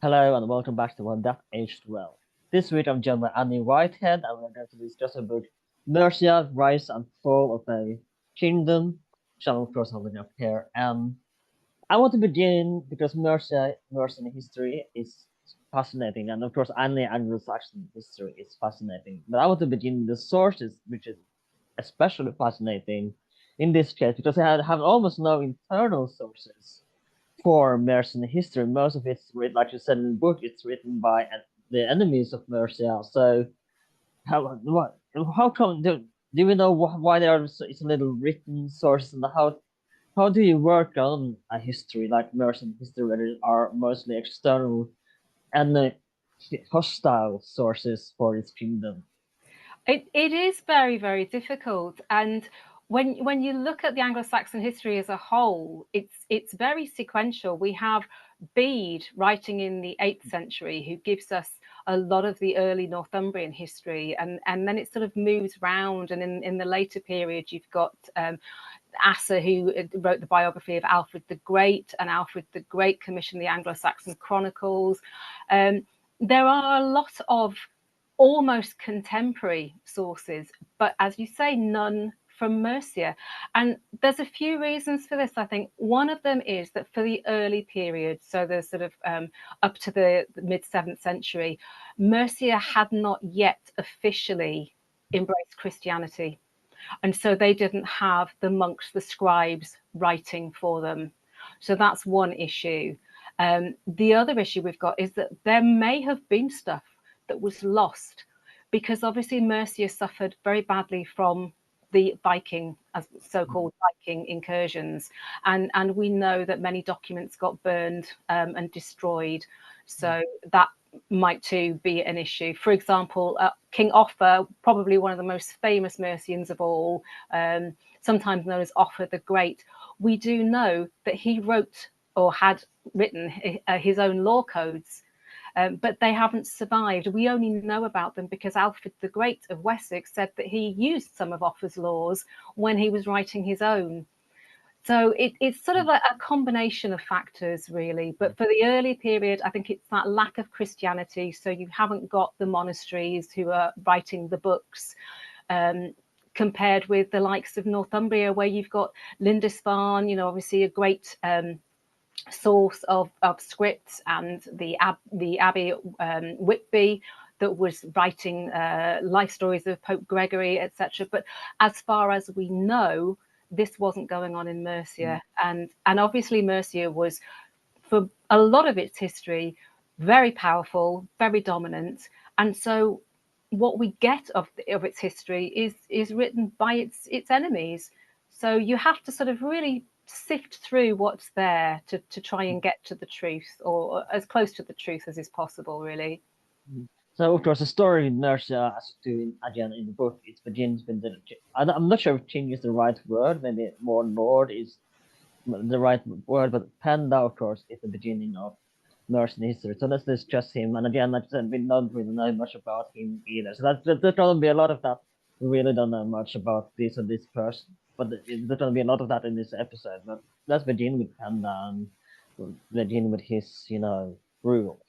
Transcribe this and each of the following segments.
Hello and welcome back to One That Aged Well. This week I'm joined by Annie Whitehead and we're going to discuss about Mercia, rise and fall of a kingdom, which I'm of course holding up here. I want to begin because Mercian history is fascinating, and of course only Anglo Saxon history is fascinating. But I want to begin with the sources, which is especially fascinating in this case because I have almost no internal sources for Mercian history. Most of it's written, like you said in the book, it's written by the enemies of Mercia. So how come do we know why there are so little written sources, and how do you work on a history like Mercian history where there are mostly external and hostile sources for its kingdom? It is very, very difficult. And when you look at the Anglo-Saxon history as a whole, it's very sequential. We have Bede writing in the 8th century, who gives us a lot of the early Northumbrian history, and then it sort of moves round. And in the later period, you've got Asser, who wrote the biography of Alfred the Great, and Alfred the Great commissioned the Anglo-Saxon Chronicles. There are a lot of almost contemporary sources, but as you say, none from Mercia. And there's a few reasons for this. I think one of them is that for the early period, so the sort of up to the mid 7th century, Mercia had not yet officially embraced Christianity. And so they didn't have the monks, the scribes writing for them. So that's one issue. The other issue we've got is that there may have been stuff that was lost because obviously Mercia suffered very badly from the Viking, as so-called Viking incursions, and we know that many documents got burned and destroyed. So that might too be an issue. For example, King Offa, probably one of the most famous Mercians of all, sometimes known as Offa the Great, we do know that he wrote or had written his own law codes, but they haven't survived. We only know about them because Alfred the Great of Wessex said that he used some of Offa's laws when he was writing his own. So it's sort of a combination of factors, really. But for the early period, I think it's that lack of Christianity. So you haven't got the monasteries who are writing the books, compared with the likes of Northumbria, where you've got Lindesfarne, obviously a great source of scripts, and the Abbey Whitby that was writing life stories of Pope Gregory, etc. But as far as we know, this wasn't going on in Mercia, and obviously Mercia was, for a lot of its history, very powerful, very dominant, and so what we get of its history is written by its enemies. So you have to sort of really sift through what's there to try and get to the truth, or as close to the truth as is possible, really. So of course the story in Mercia, as you do again in the book, it begins with I'm not sure if king is the right word, maybe more lord is the right word, but Penda, of course, is the beginning of Mercian history. So let's discuss him. And again, like I said, we don't really know much about him either. So there's going to be a lot of that. We really don't know much about this or this person, but there's going to be a lot of that in this episode. But let's begin with Penda and begin with his, rule.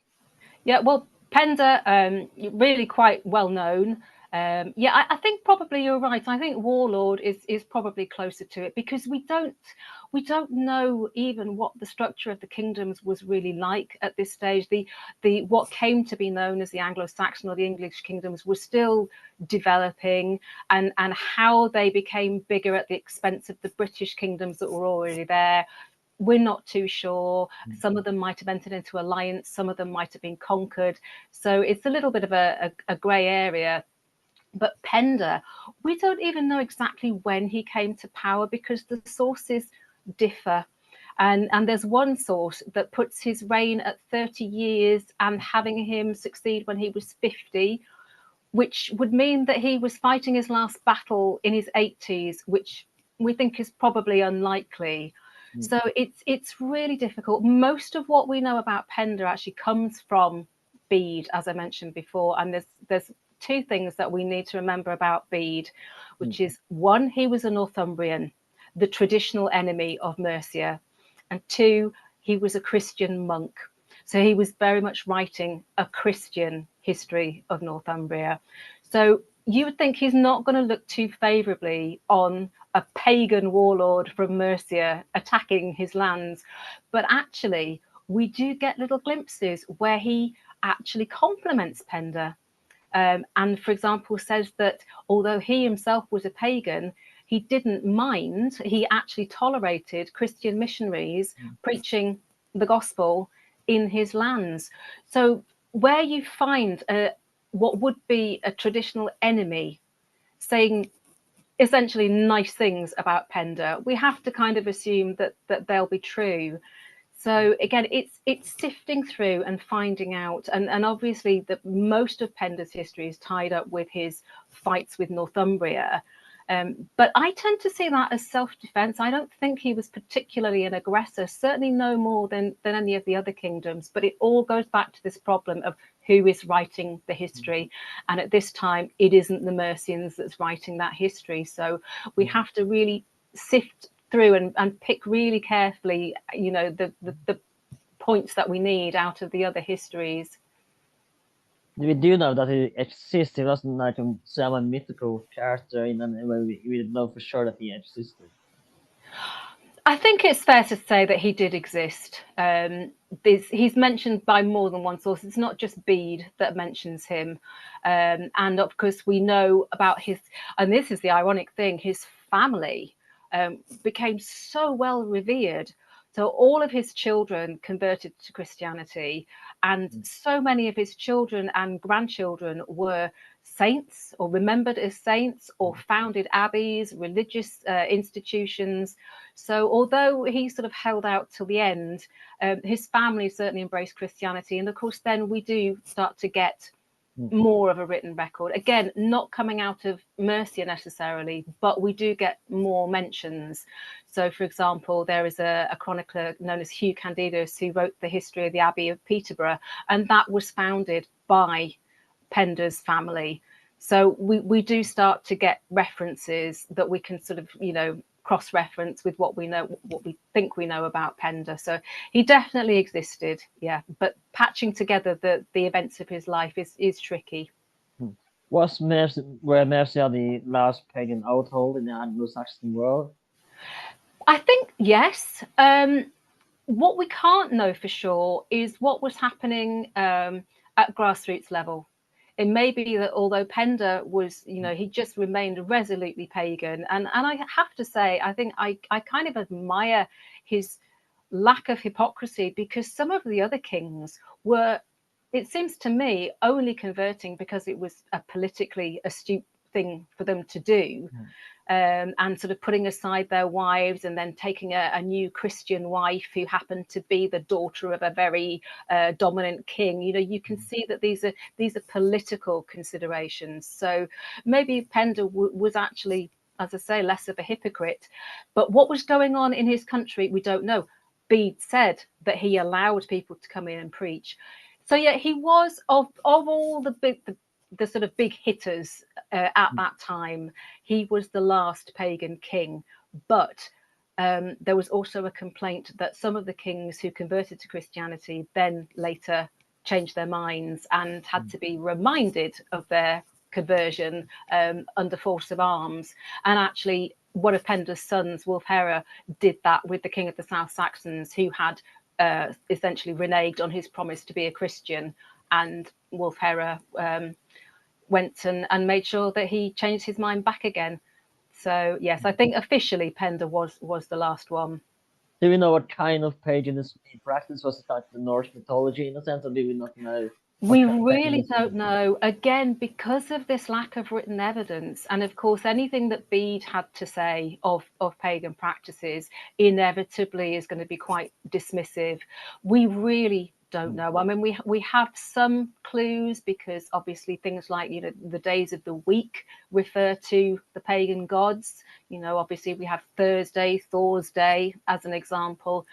Yeah, well, Penda, really quite well known. Yeah, I think probably you're right. I think warlord is probably closer to it, because we don't know even what the structure of the kingdoms was really like at this stage. The what came to be known as the Anglo-Saxon or the English kingdoms was still developing, and how they became bigger at the expense of the British kingdoms that were already there, we're not too sure. Some of them might have entered into alliance, some of them might have been conquered. So it's a little bit of a grey area. But Penda, we don't even know exactly when he came to power, because the sources differ. And there's one source that puts his reign at 30 years and having him succeed when he was 50, which would mean that he was fighting his last battle in his 80s, which we think is probably unlikely. So it's really difficult. Most of what we know about Penda actually comes from Bede, as I mentioned before. And there's two things that we need to remember about Bede, which is, one, he was a Northumbrian, the traditional enemy of Mercia, and two, he was a Christian monk. So he was very much writing a Christian history of Northumbria. So you would think he's not going to look too favourably on a pagan warlord from Mercia attacking his lands. But actually, we do get little glimpses where he actually compliments Penda. And, for example, says that although he himself was a pagan, he didn't mind, he actually tolerated Christian missionaries preaching the gospel in his lands. So where you find what would be a traditional enemy saying essentially nice things about Penda, we have to kind of assume that they'll be true. So again, it's sifting through and finding out, and obviously that most of Penda's history is tied up with his fights with Northumbria. But I tend to see that as self-defense. I don't think he was particularly an aggressor, certainly no more than any of the other kingdoms. But it all goes back to this problem of who is writing the history. And at this time, it isn't the Mercians that's writing that history. So we have to really sift through and pick really carefully, the points that we need out of the other histories. We do know that he exists. He wasn't like some mythical character in a way we know for sure that he existed. I think it's fair to say that he did exist. He's mentioned by more than one source. It's not just Bede that mentions him. And of course, we know about his, and this is the ironic thing, his family became so well revered. So all of his children converted to Christianity, and so many of his children and grandchildren were saints or remembered as saints or founded abbeys, religious institutions. So although he sort of held out till the end, his family certainly embraced Christianity. And of course, then we do start to get more of a written record. Again, not coming out of Mercia necessarily, but we do get more mentions. So, for example, there is a chronicler known as Hugh Candidus who wrote the history of the Abbey of Peterborough, and that was founded by Penda's family. So we do start to get references that we can sort of, cross-reference with what we know, what we think we know about Penda. So he definitely existed, yeah. But patching together the events of his life is tricky. Were Mercia the last pagan outhold in the Anglo-Saxon world? I think yes. What we can't know for sure is what was happening at grassroots level. It may be that although Penda was, he just remained resolutely pagan. And I have to say, I think I kind of admire his lack of hypocrisy, because some of the other kings were, it seems to me, only converting because it was a politically astute thing for them to do. And sort of putting aside their wives and then taking a new Christian wife who happened to be the daughter of a very dominant king. You can see that these are political considerations. So maybe Penda was actually, as I say, less of a hypocrite. But what was going on in his country, we don't know. Bede said that he allowed people to come in and preach. So yeah, he was of all the sort of big hitters at that time, he was the last pagan king. But there was also a complaint that some of the kings who converted to Christianity then later changed their minds and had to be reminded of their conversion under force of arms. And actually, one of Penda's sons, Wulfhere, did that with the king of the South Saxons, who had essentially reneged on his promise to be a Christian. And Wulfhere went and made sure that he changed his mind back again. So yes, I think officially Penda was the last one. Do we know what kind of paganism he practiced? Was it like the Norse mythology in a sense, or do we not know? We really don't know. Again, because of this lack of written evidence, and of course, anything that Bede had to say of pagan practices inevitably is going to be quite dismissive. We really don't know. I mean, we have some clues, because obviously things like, the days of the week refer to the pagan gods. Obviously we have Thursday, Thor's Day as an example.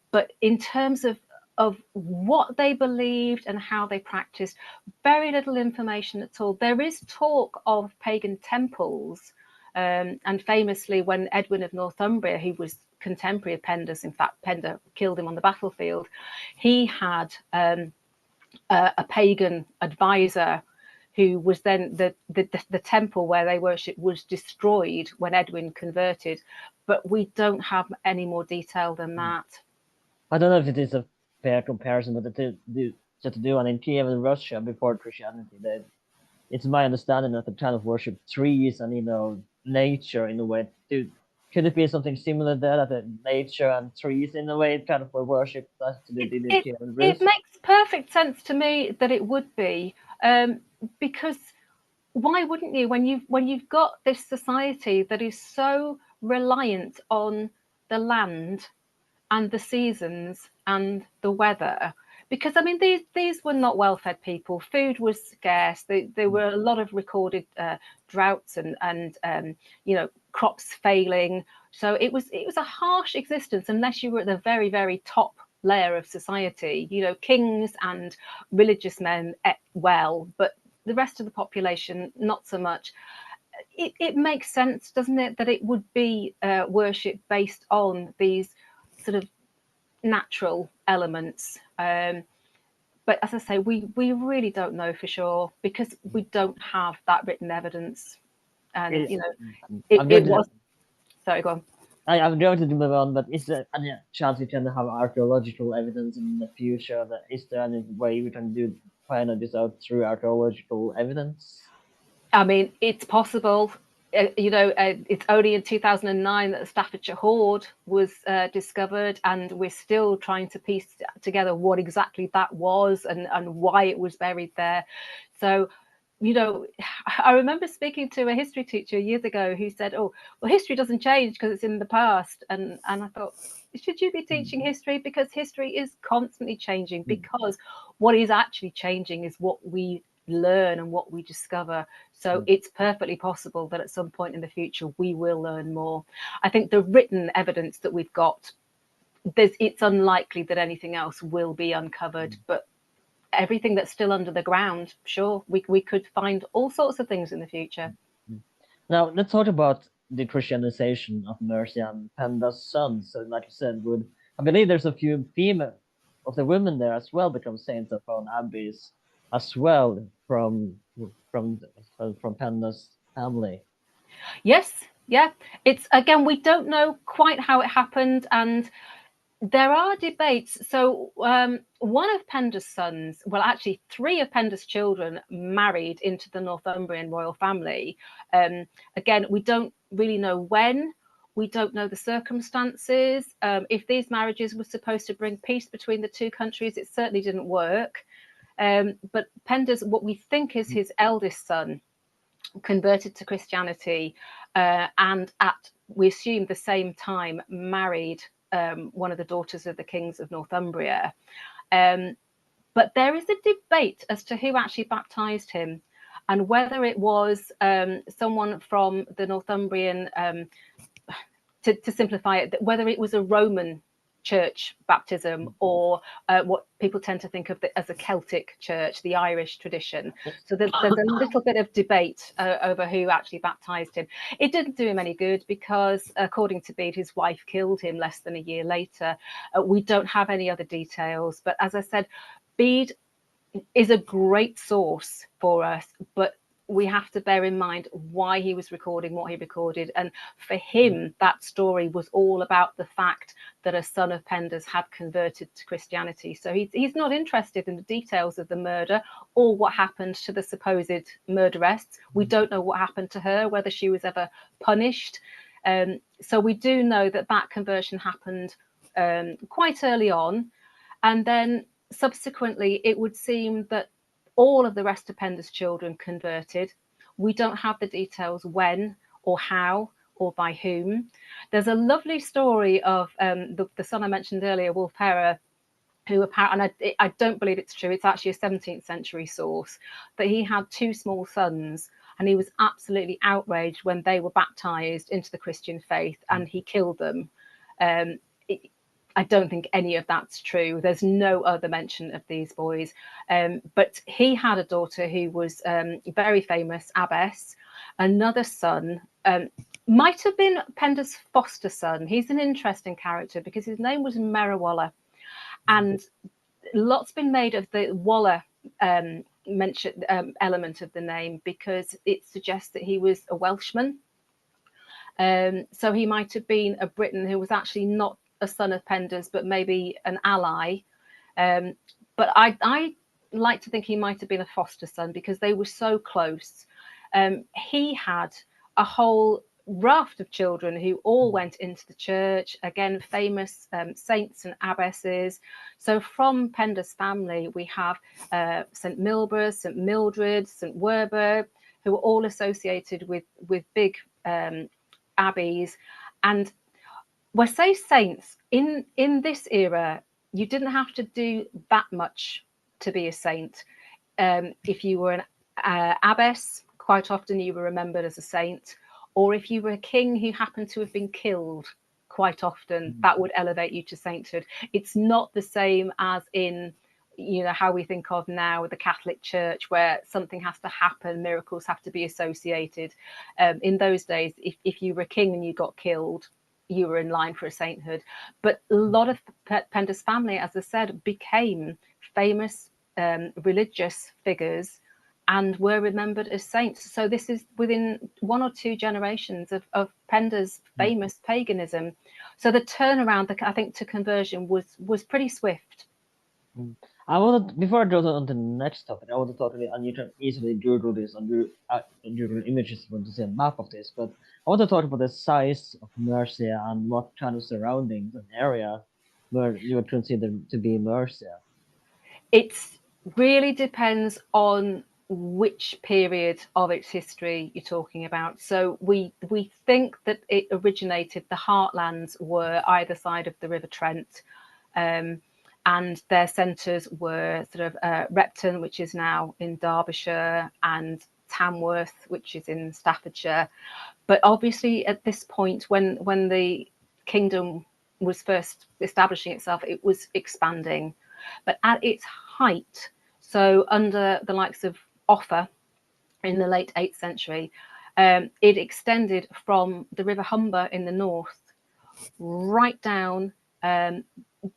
But in terms of what they believed and how they practiced, very little information at all. There is talk of pagan temples, and famously when Edwin of Northumbria, who was contemporary of Penda's. In fact, Penda killed him on the battlefield. He had a pagan advisor who was then the temple where they worshipped was destroyed when Edwin converted. But we don't have any more detail than that. I don't know if it is a fair comparison, but to do one in Kiev and Russia before Christianity, it's my understanding that they kind of worship trees and nature in a way. Could it be something similar there, that the nature and trees in a way kind of were worshipped as they did in Kiev and Russia? It makes perfect sense to me that it would be, because why wouldn't you, when you've got this society that is so reliant on the land and the seasons and the weather? Because I mean, these were not well-fed people. Food was scarce. There were a lot of recorded droughts and crops failing. So it was a harsh existence unless you were at the very, very top layer of society. Kings and religious men ate well, but the rest of the population not so much. It makes sense, doesn't it, that it would be worship based on these sort of natural elements. But as I say, we really don't know for sure because we don't have that written evidence. And it was. Sorry, go on. I'm going to move on, but is there any chance we can have archaeological evidence in the future? Is there any way we can find this out through archaeological evidence? I mean, it's possible. It's only in 2009 that the Staffordshire hoard was discovered, and we're still trying to piece together what exactly that was and why it was buried there. So, I remember speaking to a history teacher years ago who said, "Oh, well, history doesn't change because it's in the past." And I thought, should you be teaching history? Because history is constantly changing, because what is actually changing is what we learn and what we discover. So it's perfectly possible that at some point in the future we will learn more. I think the written evidence that we've got, it's unlikely that anything else will be uncovered, but everything that's still under the ground, sure, we could find all sorts of things in the future. Now let's talk about the Christianization of Mercia and Penda's sons. So like you said, I believe there's a few female of the women there as well become saints of own abbeys as well from Penda's family. Yes, yeah. It's, again, we don't know quite how it happened, and there are debates. So one of Penda's sons, well, actually 3 of Penda's children married into the Northumbrian royal family. Again, we don't really know when. We don't know the circumstances. If these marriages were supposed to bring peace between the 2 countries, it certainly didn't work. But Penda's, what we think is his eldest son, converted to Christianity, and we assume the same time married one of the daughters of the kings of Northumbria. But there is a debate as to who actually baptized him, and whether it was someone from the Northumbrian, to simplify it, whether it was a Roman church baptism or what people tend to think of as a Celtic church, the Irish tradition. So there's a little bit of debate over who actually baptized him. It didn't do him any good because, according to Bede, his wife killed him less than a year later. We don't have any other details, but as I said, Bede is a great source for us, but we have to bear in mind why he was recording what he recorded. And for him, that story was all about the fact that a son of Penda's had converted to Christianity. So he's not interested in the details of the murder or what happened to the supposed murderess. We don't know what happened to her, whether she was ever punished. So we do know that conversion happened quite early on. And then subsequently, it would seem that all of the rest of Penda's children converted. We don't have the details when or how or by whom. There's a lovely story of the son I mentioned earlier, Wulfhere, who apparently, and I don't believe it's true, it's actually a 17th century source, that he had 2 small sons, and he was absolutely outraged when they were baptized into the Christian faith, and he killed them. I don't think any of that's true. There's no other mention of these boys. But he had a daughter who was very famous, abbess. Another son might have been Penda's foster son. He's an interesting character because his name was Merriwalla. And lots been made of the Walla mention element of the name because it suggests that he was a Welshman. So he might have been a Briton who was actually not a son of Penda's, but maybe an ally. But I like to think he might have been a foster son because they were so close. He had a whole raft of children who all went into the church, again, famous saints and abbesses. So from Penda's family, we have St. Milburgh, St. Mildred, St. Werburgh, who are all associated with big abbeys. And we say saints, in this era, you didn't have to do that much to be a saint. If you were an abbess, quite often you were remembered as a saint. Or if you were a king who happened to have been killed, quite often that would elevate you to sainthood. It's not the same as in, you know, how we think of now with the Catholic Church, where something has to happen, miracles have to be associated. In those days, if you were a king and you got killed, you were in line for a sainthood. But a lot of Penda's family, as I said, became famous religious figures and were remembered as saints. So this is within 1 or 2 generations of Penda's famous paganism. So the turnaround, I think, to conversion was pretty swift. I wanted, before I go on to the next topic, I want to talk about, and you can easily Google this and Google images to see a map of this, but I want to talk about the size of Mercia and what kind of surroundings and area where you would consider to be Mercia. It really depends on which period of its history you're talking about. So we think that it originated, the heartlands were either side of the River Trent, and their centres were sort of Repton, which is now in Derbyshire, and Tamworth, which is in Staffordshire. But obviously at this point, when the kingdom was first establishing itself, it was expanding. But at its height, so under the likes of Offa in the late 8th century, it extended from the River Humber in the north right down,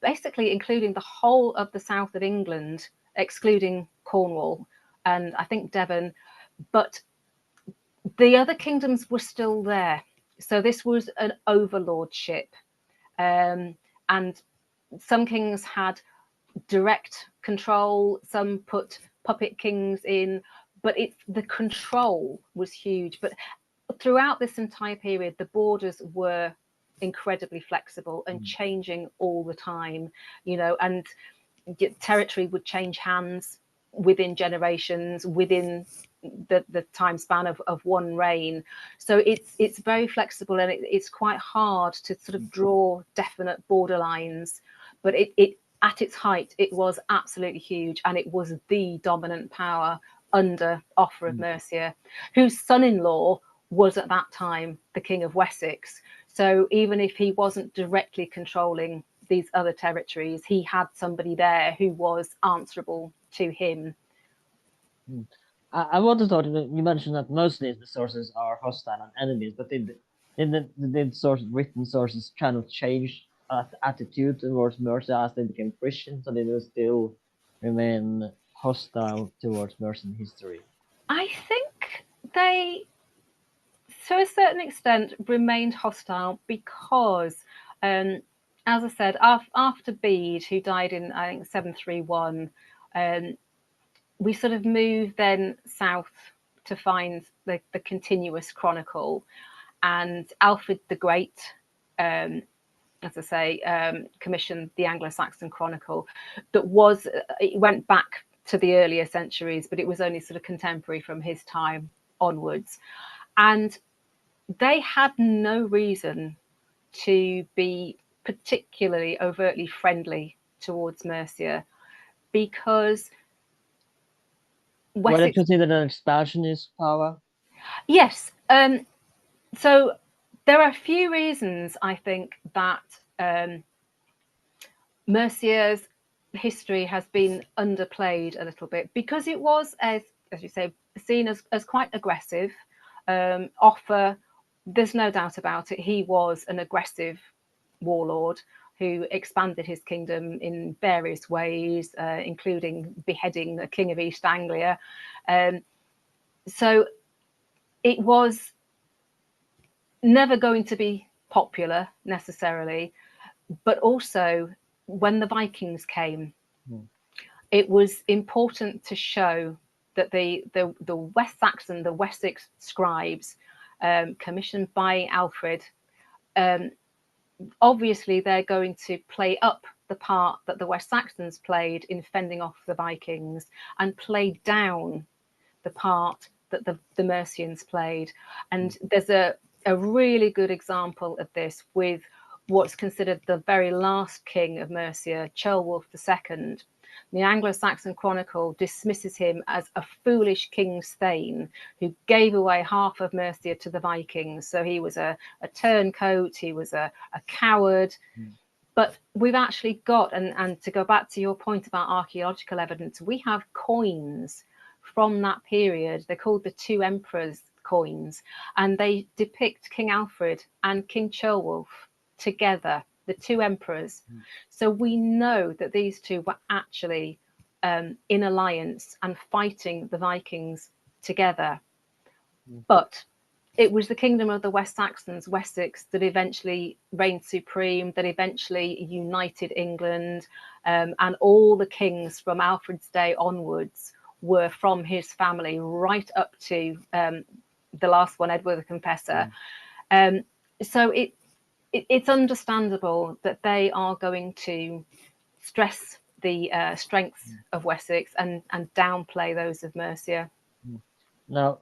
basically including the whole of the south of England, excluding Cornwall and I think Devon. But the other kingdoms were still there. So this was an overlordship. And some kings had direct control, some put puppet kings in, but the control was huge. But throughout this entire period, the borders were incredibly flexible and changing all the time, you know, and territory would change hands within generations, within the time span of one reign. So it's very flexible, and it's quite hard to sort of draw definite borderlines. But it at its height, it was absolutely huge, and it was the dominant power under Offa of Mercia, whose son-in-law was at that time the King of Wessex. So even if he wasn't directly controlling these other territories, he had somebody there who was answerable to him. I want to talk. You mentioned that mostly the sources are hostile and enemies, but did written sources kind of change attitude towards Mercia as they became Christians, or did they still remain hostile towards Mercian history? I think they, to a certain extent, remained hostile because, as I said, after Bede, who died in, I think, 731, we sort of moved then south to find the continuous chronicle. And Alfred the Great, as I say, commissioned the Anglo Saxon Chronicle that was, it went back to the earlier centuries, but it was only sort of contemporary from his time onwards. And they had no reason to be particularly overtly friendly towards Mercia because Were they Wessex. considered an expansionist power? Yes. So there are a few reasons I think that Mercia's history has been underplayed a little bit because it was, as you say, seen as quite aggressive. Offa, there's no doubt about it, he was an aggressive warlord who expanded his kingdom in various ways, including beheading the King of East Anglia. So it was never going to be popular necessarily, but also when the Vikings came, it was important to show that the West Saxon, the Wessex scribes, commissioned by Alfred, obviously they're going to play up the part that the West Saxons played in fending off the Vikings and play down the part that the Mercians played. And there's a really good example of this with what's considered the very last king of Mercia, Ceolwulf II. The Anglo Saxon Chronicle dismisses him as a foolish king's thane who gave away half of Mercia to the Vikings. So he was a turncoat, he was a coward. But we've actually got, and to go back to your point about archaeological evidence, we have coins from that period. They're called the Two Emperors coins, and they depict King Alfred and King Ceolwulf together, the two emperors. So we know that these two were actually in alliance and fighting the Vikings together. But it was the kingdom of the West Saxons, Wessex, that eventually reigned supreme, that eventually united England, and all the kings from Alfred's day onwards were from his family right up to the last one, Edward the Confessor. So it's understandable that they are going to stress the strengths of Wessex and downplay those of Mercia. Now,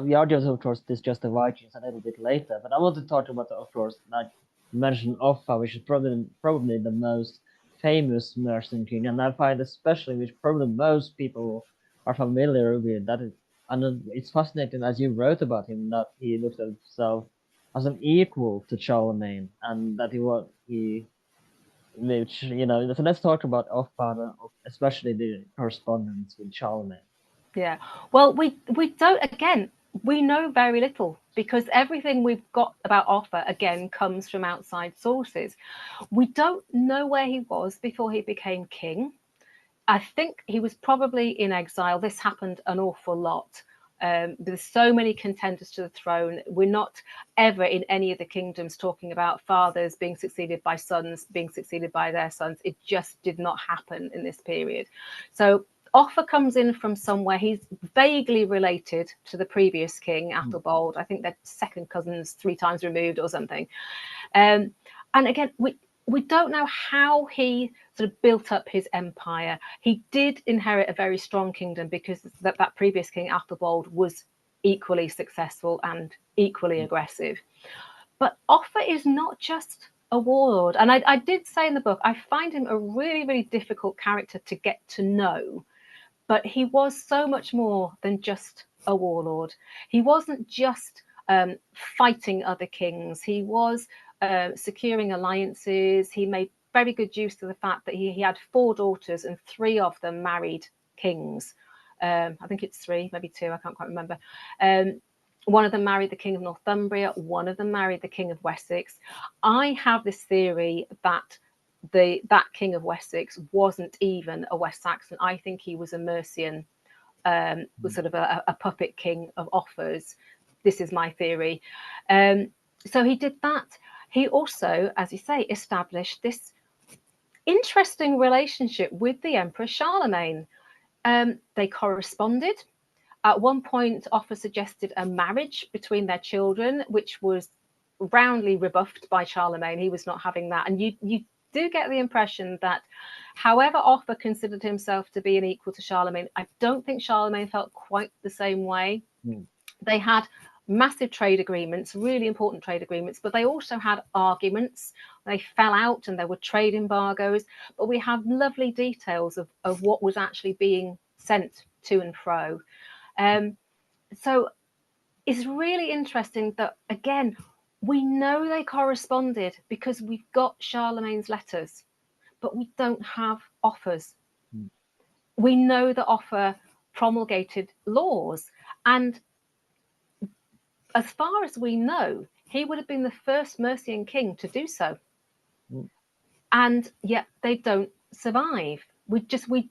we are just, of course, discuss the Vikings a little bit later, but I want to talk about, of course, like you mentioned Offa, which is probably the most famous Mercian king, and I find especially which probably most people are familiar with that. And it's fascinating, as you wrote about him, that he looked at himself as an equal to Charlemagne, and that which So let's talk about Offa, especially the correspondence with Charlemagne. Yeah. Well, we don't, again, we know very little because everything we've got about Offa, again, comes from outside sources. We don't know where he was before he became king. I think he was probably in exile. This happened an awful lot. There's so many contenders to the throne. We're not ever in any of the kingdoms talking about fathers being succeeded by sons, being succeeded by their sons. It just did not happen in this period. So Offa comes in from somewhere. He's vaguely related to the previous king, Athelbald. I think they're second cousins, 3 times removed or something. And again, we don't know how he sort of built up his empire. He did inherit a very strong kingdom because that previous king, Athelbald, was equally successful and equally aggressive. But Offa is not just a warlord. And I did say in the book, I find him a really, really difficult character to get to know. But he was so much more than just a warlord. He wasn't just fighting other kings. He was securing alliances. He made very good use of the fact that he had 4 daughters and 3 of them married kings. I think it's 3, maybe 2, I can't quite remember. One of them married the king of Northumbria. One of them married the king of Wessex. I have this theory that that king of Wessex wasn't even a West Saxon. I think he was a Mercian, was sort of a puppet king of Offa's. This is my theory. So he did that. He also, as you say, established this interesting relationship with the Emperor Charlemagne. They corresponded. At one point, Offa suggested a marriage between their children, which was roundly rebuffed by Charlemagne. He was not having that. And you do get the impression that however Offa considered himself to be an equal to Charlemagne, I don't think Charlemagne felt quite the same way. They had massive trade agreements, really important trade agreements, but they also had arguments. They fell out and there were trade embargoes, but we have lovely details of what was actually being sent to and fro. So it's really interesting that, again, we know they corresponded because we've got Charlemagne's letters, but we don't have Offa's. We know that Offa promulgated laws, and as far as we know, he would have been the first Mercian king to do so. And yet they don't survive. We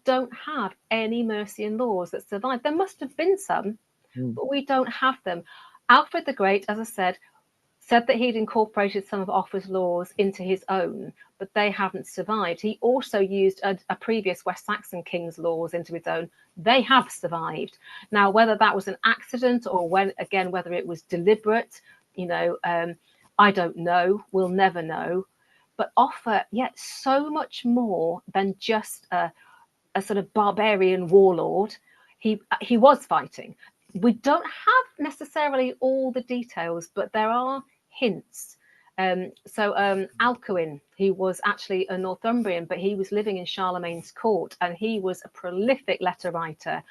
don't have any Mercian laws that survive. There must have been some, but we don't have them. Alfred the Great, as I said that he'd incorporated some of Offa's laws into his own, but they haven't survived. He also used a previous West Saxon king's laws into his own. They have survived. Now, whether that was an accident or whether it was deliberate, I don't know. We'll never know. But Offa, yet so much more than just a sort of barbarian warlord. He was fighting. We don't have necessarily all the details, but there are hints. Alcuin, he was actually a Northumbrian, but he was living in Charlemagne's court, and he was a prolific letter writer.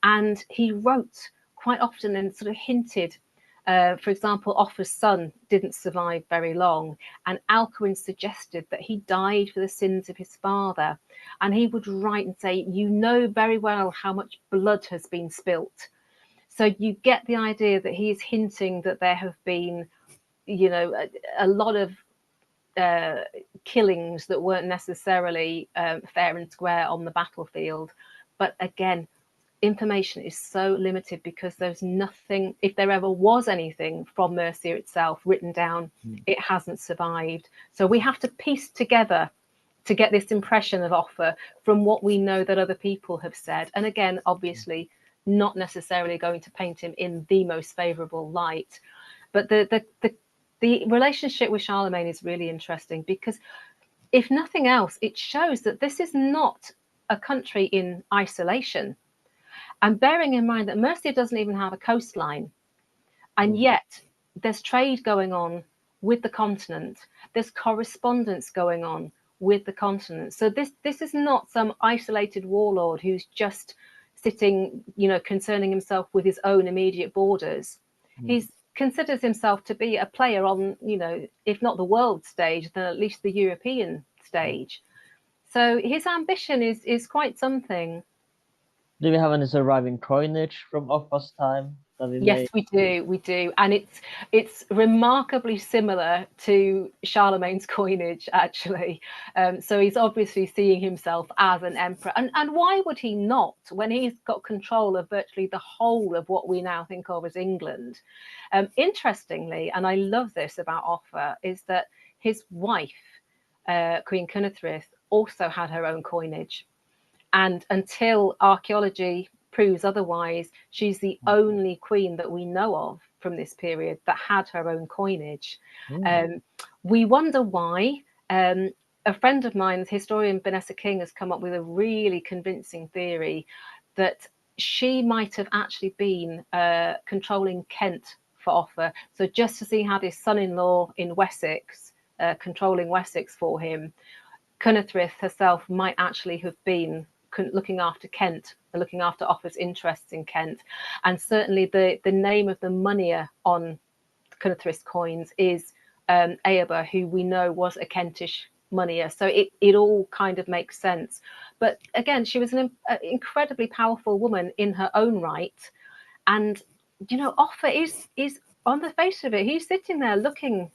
And he wrote quite often and sort of hinted. For example, Offa's son didn't survive very long, and Alcuin suggested that he died for the sins of his father. And he would write and say, "You know very well how much blood has been spilt." So you get the idea that he is hinting that there have been, a lot of killings that weren't necessarily fair and square on the battlefield. But again, information is so limited because there's nothing, if there ever was anything from Mercia itself written down, it hasn't survived. So we have to piece together to get this impression of Offa from what we know that other people have said. And again, obviously, not necessarily going to paint him in the most favourable light. But the relationship with Charlemagne is really interesting because, if nothing else, it shows that this is not a country in isolation. And bearing in mind that Mercia doesn't even have a coastline, and yet there's trade going on with the continent, there's correspondence going on with the continent. So this is not some isolated warlord who's just sitting, concerning himself with his own immediate borders. He considers himself to be a player on, if not the world stage, then at least the European stage. So his ambition is quite something. Do we have any surviving coinage from Offa's time? Yes, we do, and it's remarkably similar to Charlemagne's coinage, actually. So he's obviously seeing himself as an emperor, and why would he not when he's got control of virtually the whole of what we now think of as England? Interestingly, and I love this about Offa, is that his wife, Queen Cynethryth, also had her own coinage, and until archaeology proves otherwise, she's the only queen that we know of from this period that had her own coinage. We wonder why. A friend of mine, the historian Vanessa King, has come up with a really convincing theory that she might have actually been controlling Kent for Offa. So just to see how his son-in-law in Wessex, controlling Wessex for him, Cynethryth herself might actually have been looking after Kent, looking after Offa's interests in Kent. And certainly the name of the moneyer on Cynethryth's coins is Eoba, who we know was a Kentish moneyer. So it all kind of makes sense. But again, she was an incredibly powerful woman in her own right. And, Offa is on the face of it, he's sitting there looking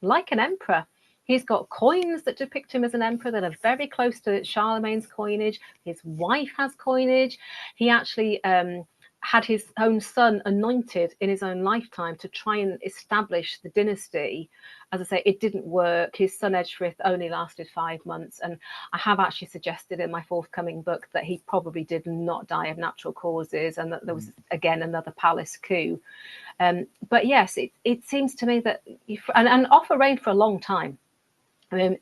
like an emperor. He's got coins that depict him as an emperor that are very close to Charlemagne's coinage. His wife has coinage. He actually had his own son anointed in his own lifetime to try and establish the dynasty. As I say, it didn't work. His son Edgefrith only lasted 5 months. And I have actually suggested in my forthcoming book that he probably did not die of natural causes, and that there was, again, another palace coup. But yes, it seems to me that, and Offa reigned for a long time. I mean,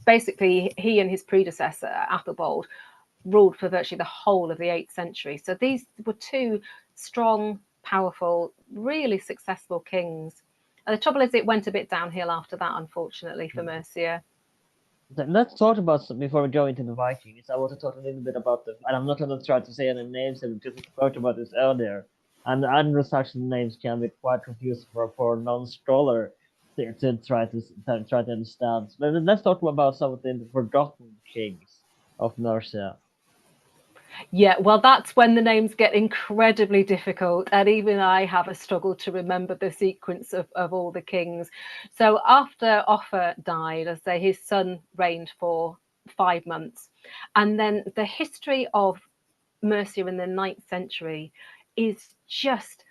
basically, he and his predecessor, Athelbald, ruled for virtually the whole of the 8th century. So these were two strong, powerful, really successful kings. And the trouble is, it went a bit downhill after that, unfortunately, for Mercia. Let's talk about, before we go into the Vikings, I want to talk a little bit about and I'm not going to try to say any names, because we talked about this earlier, and the Anglo Saxon names can be quite confusing for a non-scholar. to try to understand. But let's talk about some of the forgotten kings of Mercia. Yeah, well, that's when the names get incredibly difficult, and even I have a struggle to remember the sequence of all the kings. So after Offa died, as I say, his son reigned for 5 months, and then the history of Mercia in the 9th century is just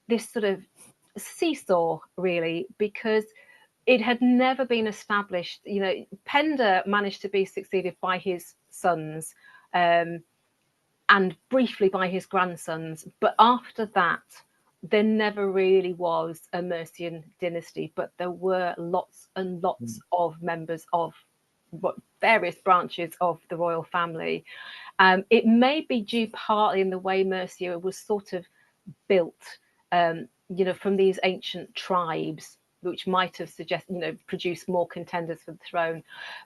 this sort of seesaw, really, because it had never been established. You know, Penda managed to be succeeded by his sons. And briefly by his grandsons. But after that, there never really was a Mercian dynasty, but there were lots and lots of members of various branches of the royal family. It may be due partly in the way Mercia was sort of built, from these ancient tribes, which might have produced more contenders for the throne.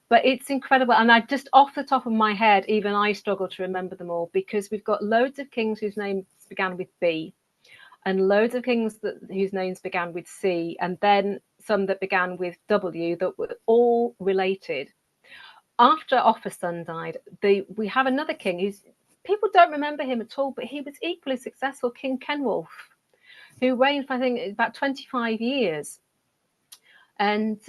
But it's incredible. And I just, off the top of my head, even I struggle to remember them all, because we've got loads of kings whose names began with B, and loads of kings whose names began with C, and then some that began with W, that were all related. After Offa's son died, we have another king who's, people don't remember him at all, but he was equally successful, King Kenwulf, who reigned for, I think, about 25 years. And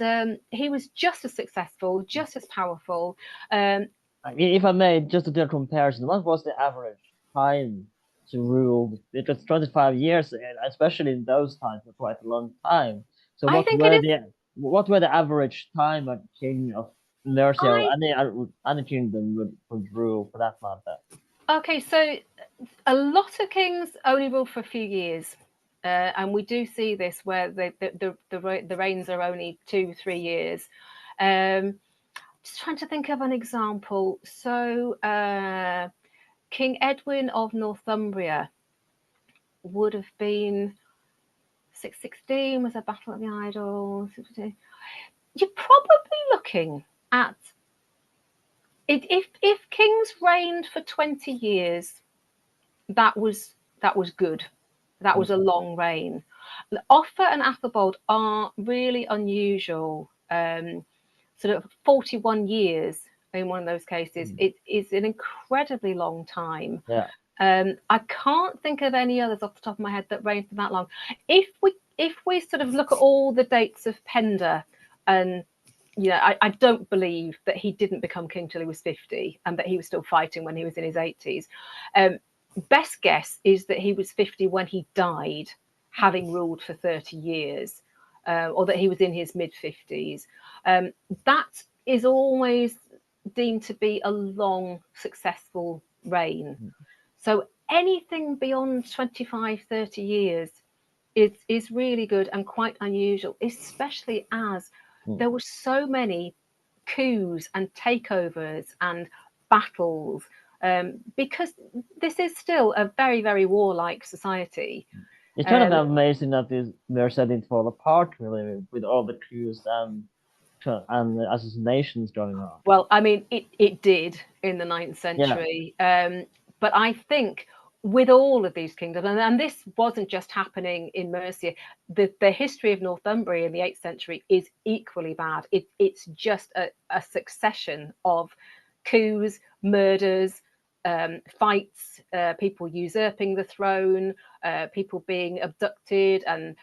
he was just as successful, just as powerful. If I may, just to do a comparison, what was the average time to rule? It was 25 years, and especially in those times, for quite a long time. So I think it is. what were the average time a king of Mercia or any kingdom would rule for that matter? Okay, so a lot of kings only rule for a few years. And we do see this where the reigns are only 2-3 years. Just trying to think of an example. So King Edwin of Northumbria would have been 616, was a Battle of the Idols. You're probably looking at if kings reigned for 20 years, that was good. That was a long reign. Offa and Athelbald are really unusual. Sort of 41 years in one of those cases. It is an incredibly long time. Yeah. I can't think of any others off the top of my head that reigned for that long. If we sort of look at all the dates of Penda, and I don't believe that he didn't become king till he was 50, and that he was still fighting when he was in his 80s. Best guess is that he was 50 when he died, having ruled for 30 years, or that he was in his mid-50s. That is always deemed to be a long, successful reign. So anything beyond 25, 30 years is really good and quite unusual, especially as there were so many coups and takeovers and battles, because this is still a very, very warlike society. It's kind of amazing that Mercia didn't fall apart, really, with all the coups and assassinations going on. Well, I mean, it did in the 9th century. Yeah. But I think with all of these kingdoms, and this wasn't just happening in Mercia, the history of Northumbria in the 8th century is equally bad. It's just a succession of coups, murders, fights, people usurping the throne, people being abducted and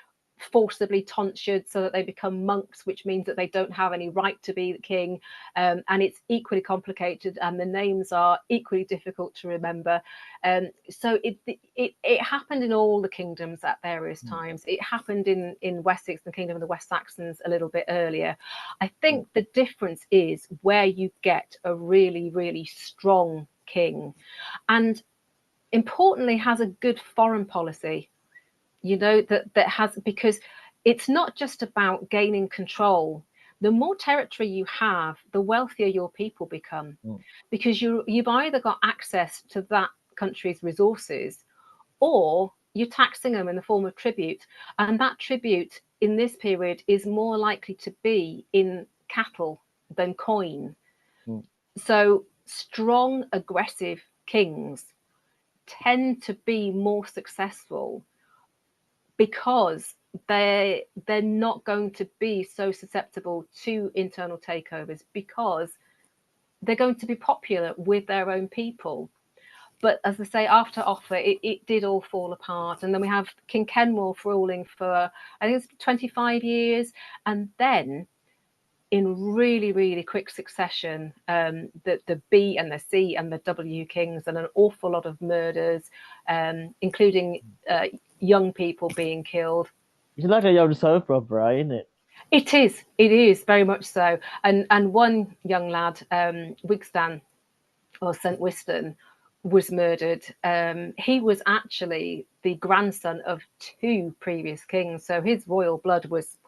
forcibly tonsured so that they become monks, which means that they don't have any right to be the king, and it's equally complicated, and the names are equally difficult to remember. So it happened in all the kingdoms at various times. It happened in Wessex, the kingdom of the West Saxons, a little bit earlier. I think the difference is where you get a really, really strong king, and importantly has a good foreign policy. That has, because it's not just about gaining control. The more territory you have, the wealthier your people become, because you've either got access to that country's resources, or you're taxing them in the form of tribute, and that tribute in this period is more likely to be in cattle than coin. So strong, aggressive kings tend to be more successful, because they're not going to be so susceptible to internal takeovers because they're going to be popular with their own people. But as I say, after Offa, it did all fall apart. And then we have King Kenmorth ruling for, I think it's 25 years. And then in really, really quick succession, the B and the C and the W kings, and an awful lot of murders, including young people being killed. It's like a young soap opera, isn't it? It is very much so. And one young lad, Wigstan, or St. Wiston, was murdered. He was actually the grandson of two previous kings, so his royal blood was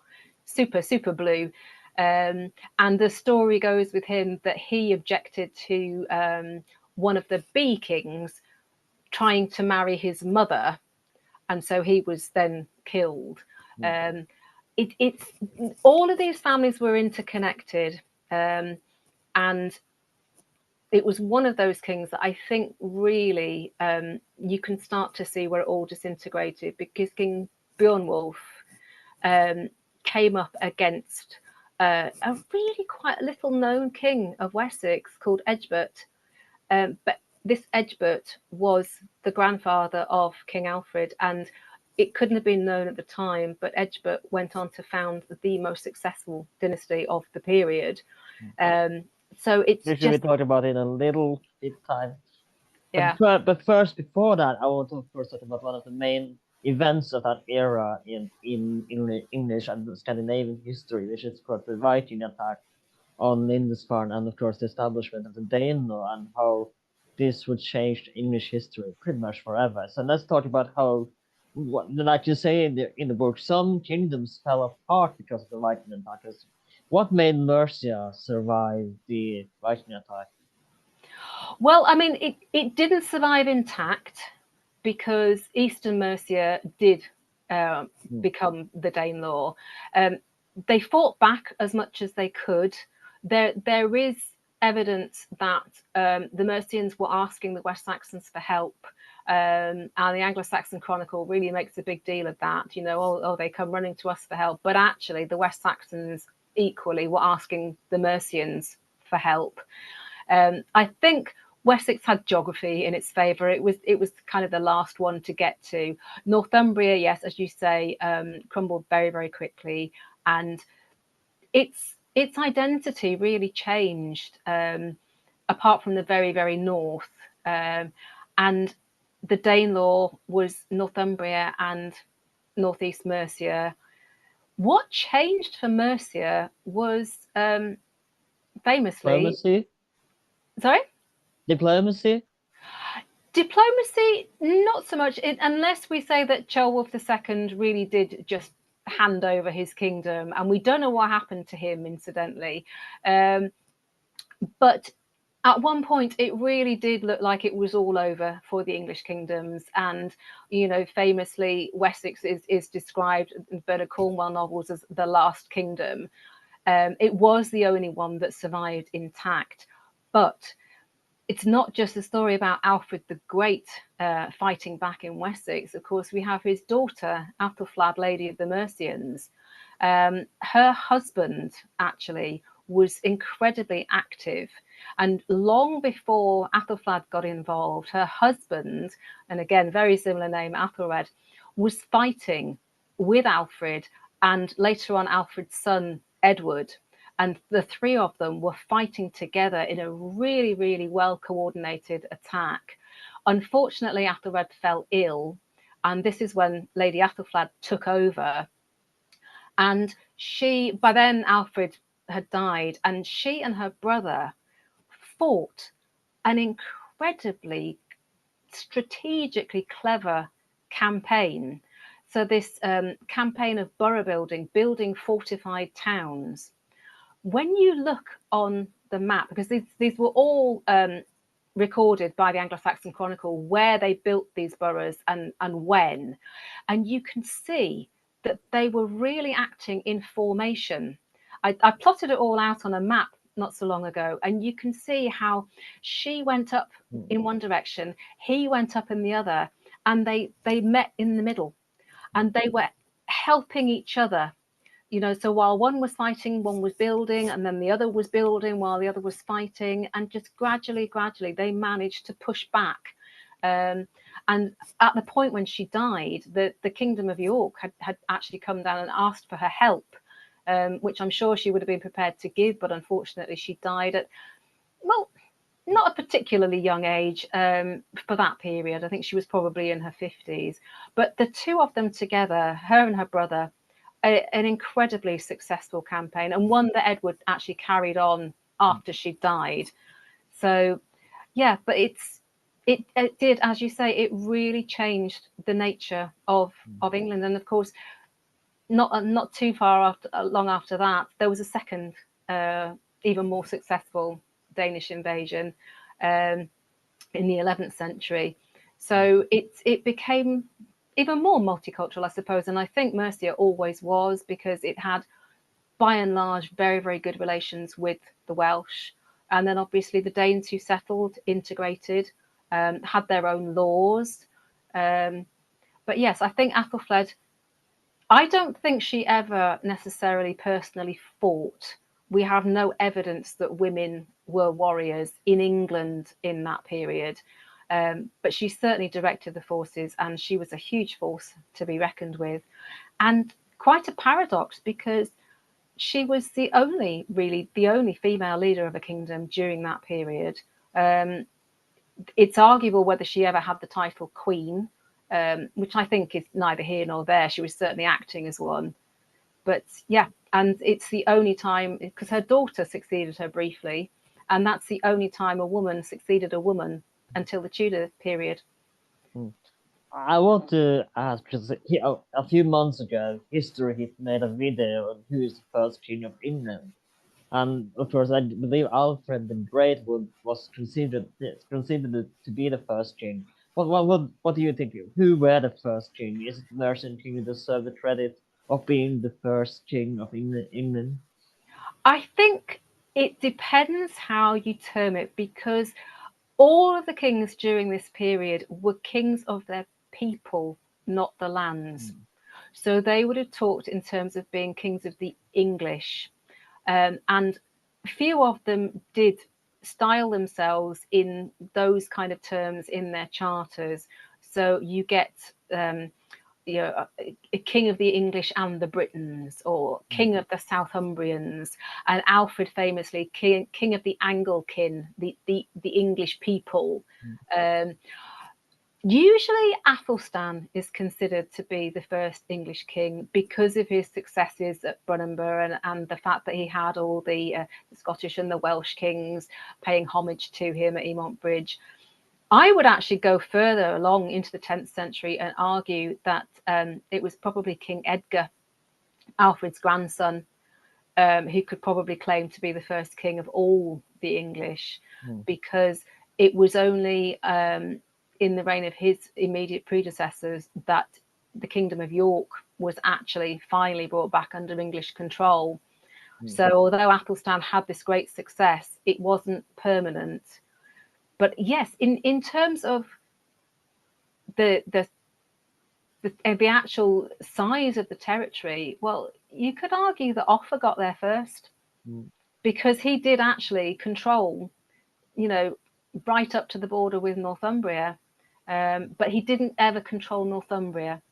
super blue. And the story goes with him that he objected to one of the B kings trying to marry his mother, and so he was then killed. It's all of these families were interconnected, and it was one of those kings that I think really you can start to see where it all disintegrated, because King Beowulf came up against a really quite little known king of Wessex called Egbert. But this Egbert was the grandfather of King Alfred, and it couldn't have been known at the time, but Egbert went on to found the most successful dynasty of the period. So it's This just, we talk about in a little bit time. yeah. But first, before that, I want to first talk about one of the main events of that era in English and Scandinavian history, which is, of course, the Viking attack on Lindesfarne, and of course the establishment of the Danelaw, and how this would change English history pretty much forever. So let's talk about how, like you say in the book, some kingdoms fell apart because of the Viking attackers. What made Mercia survive the Viking attack? Well, I mean, it didn't survive intact because Eastern Mercia did become the Danelaw. They fought back as much as they could. There is evidence that the Mercians were asking the West Saxons for help. And the Anglo Saxon Chronicle really makes a big deal of that. You know, oh, they come running to us for help. But actually, the West Saxons equally were asking the Mercians for help. I think Wessex had geography in its favour. It was kind of the last one to get to. Northumbria, yes, as you say, crumbled very quickly, and its identity really changed. Apart from the very north, and the Danelaw was Northumbria and northeast Mercia. What changed for Mercia was famously, Diplomacy? sorry. Diplomacy? Diplomacy, not so much, unless we say that Ceolwulf II really did just hand over his kingdom, and we don't know what happened to him, incidentally. But at one point, it really did look like it was all over for the English kingdoms. And, you know, famously, Wessex is described in Bernard Cornwell novels as the last kingdom. It was the only one that survived intact. But it's not just a story about Alfred the Great fighting back in Wessex. Of course, we have his daughter, Athelflaed, Lady of the Mercians. Her husband, actually, was incredibly active. And long before Athelflaed got involved, her husband, and again, very similar name, Athelred, was fighting with Alfred, and later on Alfred's son, Edward. And the three of them were fighting together in a really well coordinated attack. Unfortunately, Athelred fell ill, and this is when Lady Athelflaed took over. And by then Alfred had died, and she and her brother fought an incredibly strategically clever campaign. So this campaign of borough building fortified towns. When you look on the map, because these were all recorded by the Anglo-Saxon Chronicle, where they built these boroughs and when, and you can see that they were really acting in formation. I plotted it all out on a map not so long ago, and you can see how she went up in one direction, he went up in the other, and they met in the middle, and they were helping each other. So while one was fighting, one was building, and then the other was building while the other was fighting, and just gradually they managed to push back. And at the point when she died, the Kingdom of York had actually come down and asked for her help, which I'm sure she would have been prepared to give, but unfortunately she died at, well, not a particularly young age for that period. I think she was probably in her 50s. But the two of them together, her and her brother, an incredibly successful campaign, and one that Edward actually carried on after she died. So, yeah, but it did, as you say, it really changed the nature of England. And of course, not too long after that, there was a second, even more successful Danish invasion in the 11th century. So it became even more multicultural, I suppose. And I think Mercia always was, because it had, by and large, very, very good relations with the Welsh. And then obviously the Danes who settled, integrated, had their own laws. But yes, I think Athelflaed, I don't think she ever necessarily personally fought. We have no evidence that women were warriors in England in that period. But she certainly directed the forces, and she was a huge force to be reckoned with. And quite a paradox, because she was the only female leader of a kingdom during that period. It's arguable whether she ever had the title queen, which I think is neither here nor there. She was certainly acting as one. But yeah, and it's the only time, because her daughter succeeded her briefly, and that's the only time a woman succeeded a woman until the Tudor period. I want to ask, because a few months ago, History Hit made a video on who is the first king of England. And of course, I believe Alfred the Great was considered to be the first king. What do you think? Who were the first king? Is it the Mercian king who deserve the credit of being the first king of England? I think it depends how you term it, because all of the kings during this period were kings of their people, not the lands. So they would have talked in terms of being kings of the English. And few of them did style themselves in those kind of terms in their charters. So you get a king of the English and the Britons, or king of the Southumbrians, and Alfred famously king of the Anglekin, the English people. Usually Athelstan is considered to be the first English king because of his successes at Brunanburh, and the fact that he had all the Scottish and the Welsh kings paying homage to him at Emont Bridge. I would actually go further along into the 10th century and argue that it was probably King Edgar, Alfred's grandson, who could probably claim to be the first king of all the English, because it was only in the reign of his immediate predecessors that the Kingdom of York was actually finally brought back under English control. So although Athelstan had this great success, it wasn't permanent. But yes, in terms of the actual size of the territory, well, you could argue that Offa got there first, because he did actually control, right up to the border with Northumbria, but he didn't ever control Northumbria.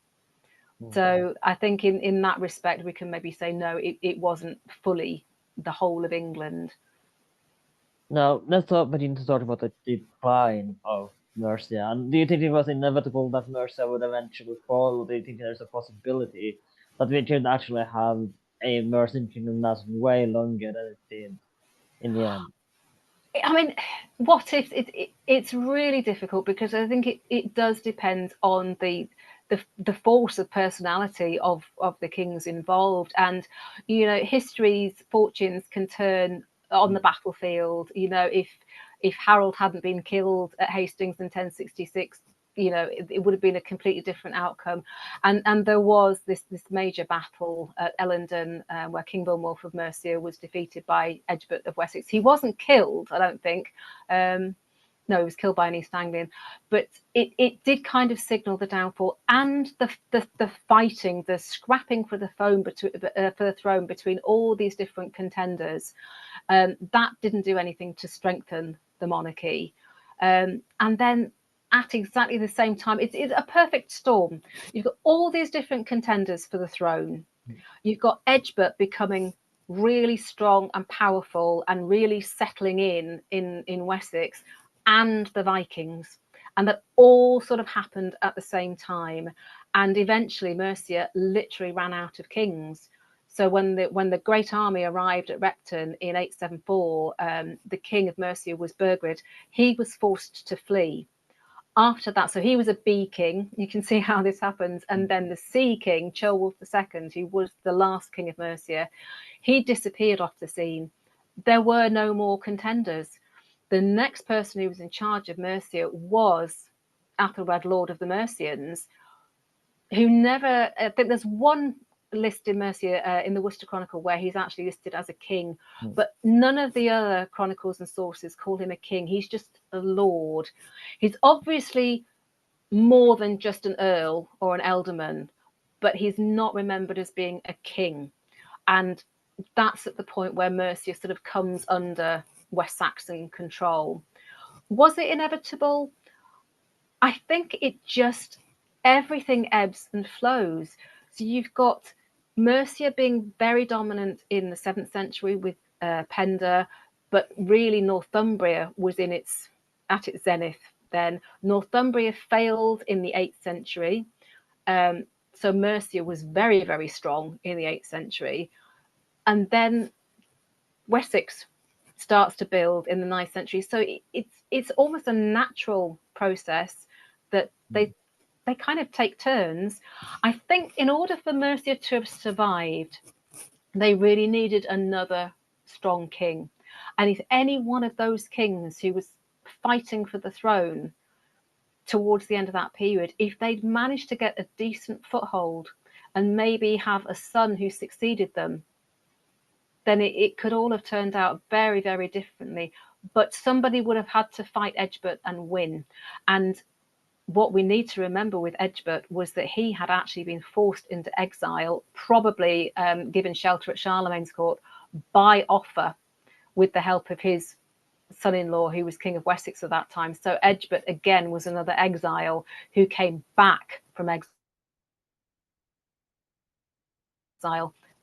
So I think in that respect, we can maybe say, no, it wasn't fully the whole of England. Now, let's begin to talk about the decline of Mercia. And do you think it was inevitable that Mercia would eventually fall, or do you think there's a possibility that we could actually have a Mercian kingdom last way longer than it did in the end? I mean, what if it's really difficult, because I think it does depend on the force of personality of the kings involved, and history's fortunes can turn on the battlefield. If Harold hadn't been killed at Hastings in 1066, it would have been a completely different outcome. And there was this major battle at Ellendon, where King Beowulf of Mercia was defeated by Egbert of Wessex. He wasn't killed, I don't think, no, he was killed by an East Anglian, but it did kind of signal the downfall and the fighting, the scrapping for the throne between all these different contenders. That didn't do anything to strengthen the monarchy. And then at exactly the same time, it's a perfect storm. You've got all these different contenders for the throne. You've got Egbert becoming really strong and powerful and really settling in Wessex, and the Vikings, and that all sort of happened at the same time. And eventually Mercia literally ran out of kings. So when the great army arrived at Repton in 874, the king of Mercia was Burgred. He was forced to flee. After that, so he was a B king. You can see how this happens. And then the C king, Ceolwulf II, who was the last king of Mercia, he disappeared off the scene. There were no more contenders. The next person who was in charge of Mercia was Athelred, Lord of the Mercians, who never, I think there's one list in Mercia in the Worcester Chronicle where he's actually listed as a king, but none of the other chronicles and sources call him a king. He's just a lord. He's obviously more than just an earl or an ealdorman, but he's not remembered as being a king. And that's at the point where Mercia sort of comes under West Saxon control. Was it inevitable? I think it just, everything ebbs and flows. So you've got Mercia being very dominant in the 7th century with Penda, but really Northumbria was at its zenith then. Northumbria failed in the 8th century. So Mercia was very, very strong in the 8th century. And then Wessex starts to build in the 9th century. So it's almost a natural process that they kind of take turns. I think in order for Mercia to have survived, they really needed another strong king. And if any one of those kings who was fighting for the throne towards the end of that period, if they'd managed to get a decent foothold and maybe have a son who succeeded them, then it could all have turned out very, very differently. But somebody would have had to fight Egbert and win. And what we need to remember with Egbert was that he had actually been forced into exile, probably given shelter at Charlemagne's court by Offa, with the help of his son-in-law, who was king of Wessex at that time. So Egbert again was another exile who came back from exile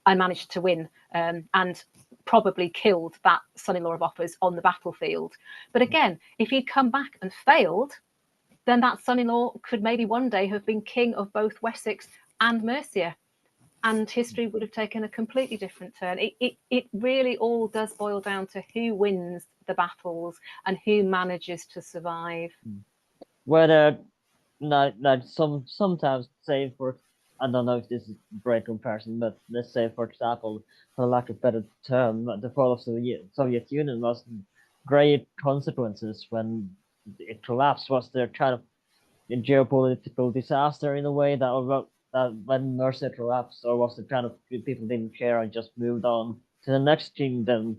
and managed to win, and probably killed that son-in-law of Offa's on the battlefield. But again, if he'd come back and failed, then that son-in-law could maybe one day have been king of both Wessex and Mercia, and history would have taken a completely different turn. It really all does boil down to who wins the battles and who manages to survive. Whether sometimes say for, I don't know if this is a great comparison, but let's say for example, for lack of a better term, the fall of the Soviet Union was great consequences when it collapsed. Was there kind of a geopolitical disaster in a way that when Mercia collapsed, or was it kind of people didn't care and just moved on to the next kingdom?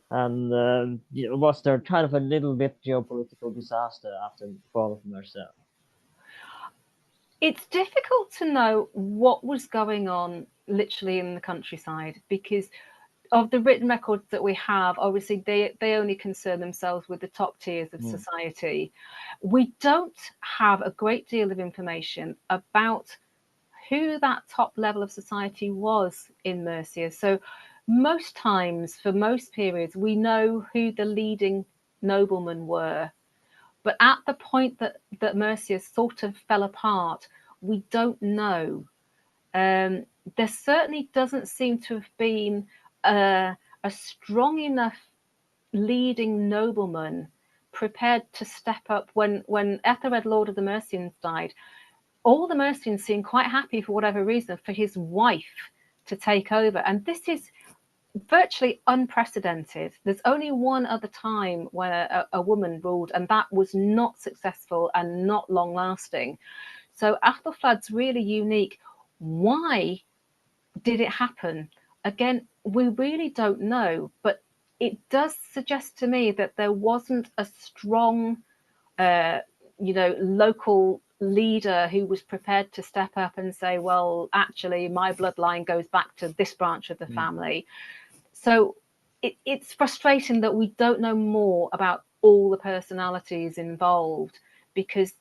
And was there kind of a little bit geopolitical disaster after the fall of Mercia? It's difficult to know what was going on literally in the countryside, because of the written records that we have, obviously they only concern themselves with the top tiers of society. We don't have a great deal of information about who that top level of society was in Mercia. So most times, for most periods, we know who the leading noblemen were. But at the point that Mercia sort of fell apart, we don't know. There certainly doesn't seem to have been a strong enough leading nobleman prepared to step up when Ethelred, Lord of the Mercians, died. All the Mercians seemed quite happy, for whatever reason, for his wife to take over. And this is virtually unprecedented. There's only one other time when a woman ruled, and that was not successful and not long lasting. So Athelflad's really unique. Why did it happen? Again, we really don't know, but it does suggest to me that there wasn't a strong local leader who was prepared to step up and say, well, actually, my bloodline goes back to this branch of the family. So it's frustrating that we don't know more about all the personalities involved, because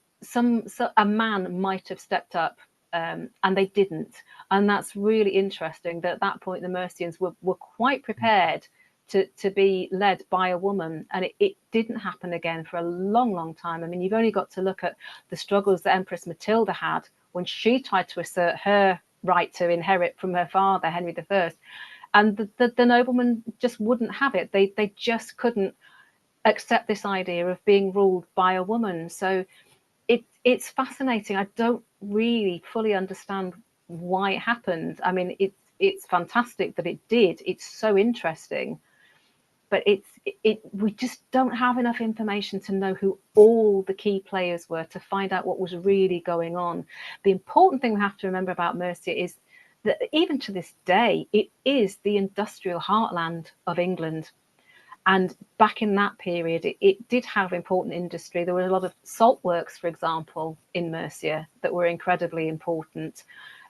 a man might have stepped up, and they didn't. And that's really interesting that at that point the Mercians were quite prepared to be led by a woman, and it didn't happen again for a long, long time. I mean, you've only got to look at the struggles that Empress Matilda had when she tried to assert her right to inherit from her father, Henry I, and the noblemen just wouldn't have it. They just couldn't accept this idea of being ruled by a woman. So it's fascinating. I don't really fully understand why it happened. I mean, it's fantastic that it did. It's so interesting, but we just don't have enough information to know who all the key players were, to find out what was really going on. The important thing we have to remember about Mercia is that even to this day, it is the industrial heartland of England. And back in that period, it did have important industry. There were a lot of salt works, for example, in Mercia that were incredibly important.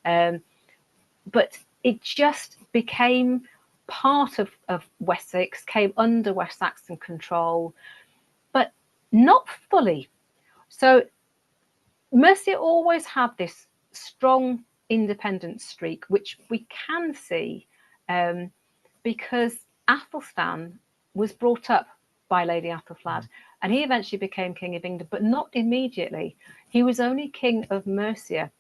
But it just became part of Wessex, came under West Saxon control, but not fully. So Mercia always had this strong independent streak, which we can see because Athelstan was brought up by Lady Athelflaed, and he eventually became King of England, but not immediately. He was only King of Mercia.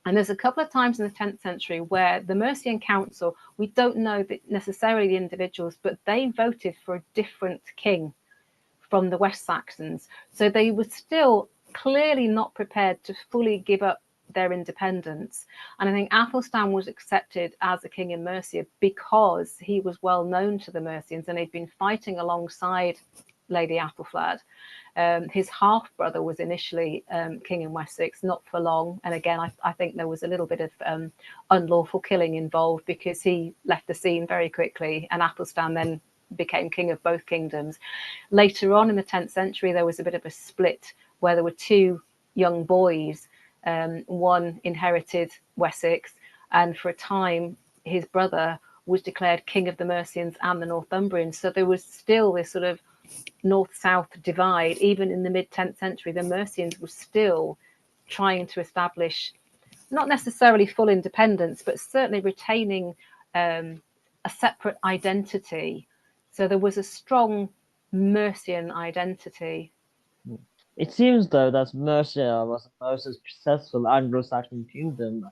And there's a couple of times in the 10th century where the Mercian Council, we don't know necessarily the individuals, but they voted for a different king from the West Saxons. So they were still clearly not prepared to fully give up their independence. And I think Athelstan was accepted as a king in Mercia because he was well known to the Mercians and he'd been fighting alongside Lady Athelflaed. His half brother was initially king in Wessex, not for long. And again, I think there was a little bit of unlawful killing involved because he left the scene very quickly, and Athelstan then became king of both kingdoms. Later on in the 10th century, there was a bit of a split where there were two young boys. One inherited Wessex, and for a time, his brother was declared king of the Mercians and the Northumbrians. So there was still this sort of north-south divide. Even in the mid-10th century, the Mercians were still trying to establish not necessarily full independence, but certainly retaining a separate identity. So there was a strong Mercian identity. It seems, though, that Mercia was the most successful Anglo-Saxon kingdom,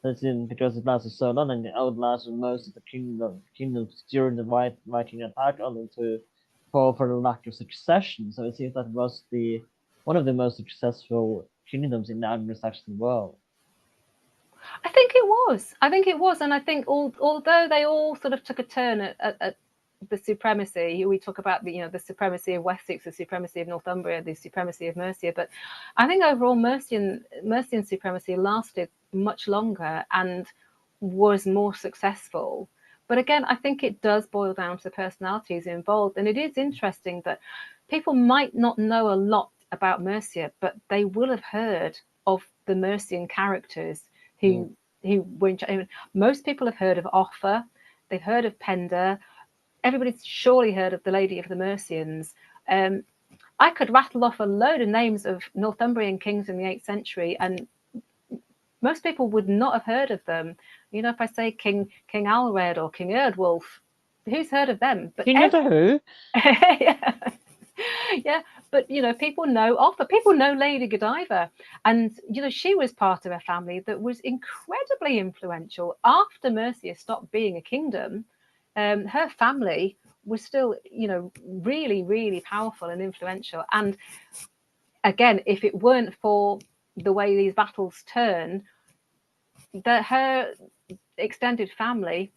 because it lasted so long and it outlasted most of the kingdoms during the Viking attack, only to fall for the lack of succession. So it seems that it was one of the most successful kingdoms in the Anglo-Saxon world. I think it was. And I think although they all sort of took a turn at the supremacy, we talk about the supremacy of Wessex, the supremacy of Northumbria, the supremacy of Mercia, but I think overall Mercian supremacy lasted much longer and was more successful. But again, I think it does boil down to personalities involved, and it is interesting that people might not know a lot about Mercia, but they will have heard of the Mercian characters who were most people have heard of Offa, they've heard of Penda, everybody's surely heard of the Lady of the Mercians. I could rattle off a load of names of Northumbrian kings in the 8th century, and most people would not have heard of them. If I say King Alred or King Eardwulf, who's heard of them? But King of the Who? Yeah, but people know Offa, people know Lady Godiva, and she was part of a family that was incredibly influential after Mercia stopped being a kingdom. Her family was still, really, really powerful and influential. And again, if it weren't for the way these battles turn, her extended family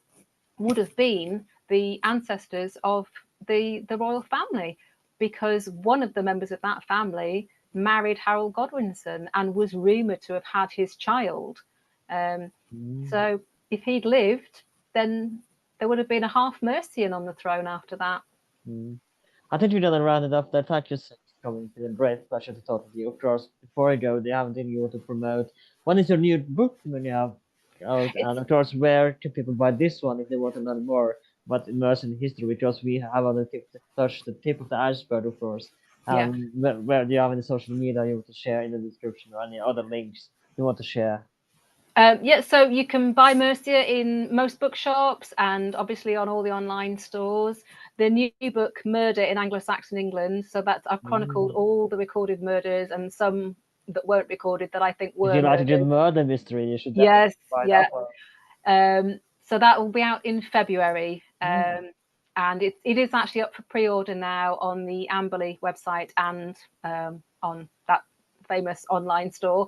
would have been the ancestors of the royal family, because one of the members of that family married Harold Godwinson and was rumoured to have had his child. So if he'd lived, then there would have been a half Mercian on the throne after that. I think we're going to round it off there. Thank you coming. It's a great pleasure to talk with you. Of course, before I go, do you have anything you want to promote? When is your new book when you have out? And It's of course, where can people buy this one if they want to learn more about immersion in history? Because we have on the tip, touched the tip of the iceberg, of course. yeah. Where do you have any social media you want to share in the description or any other links you want to share? Yeah, so you can buy Mercia in most bookshops and obviously on all the online stores. The new book, Murder in Anglo Saxon England. So that's I've chronicled Mm. all the recorded murders and some that weren't recorded that I think If were you like to do murders. murder mystery, you should definitely Yes, buy yeah. that one. So that will be out in February. Mm. And it is actually up for pre-order now on the Amberley website and on that famous online store.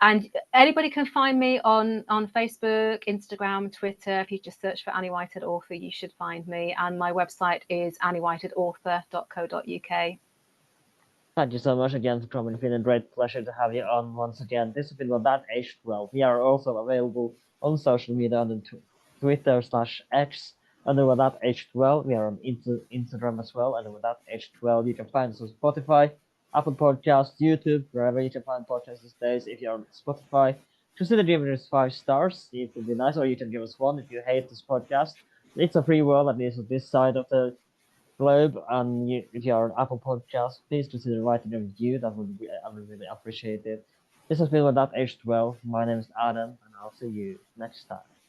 And anybody can find me on Facebook, Instagram, Twitter. If you just search for Annie Whitehead Author, you should find me. And my website is anniewhiteheadauthor.co.uk. Thank you so much again for coming. It's been a great pleasure to have you on once again. This has been Well That Age 12. We are also available on social media on Twitter/X under Well That Age 12. We are on Instagram as well under Well That Age 12. You can find us on Spotify, Apple Podcasts, YouTube, wherever you can find podcasts these days. If you're on Spotify, consider giving us 5 stars. It would be nice, or you can give us one if you hate this podcast. It's a free world, at least on this side of the globe, and if you are on Apple Podcast, please consider writing a review. I would really appreciate it. This has been With That Age 12. My name is Adam, and I'll see you next time.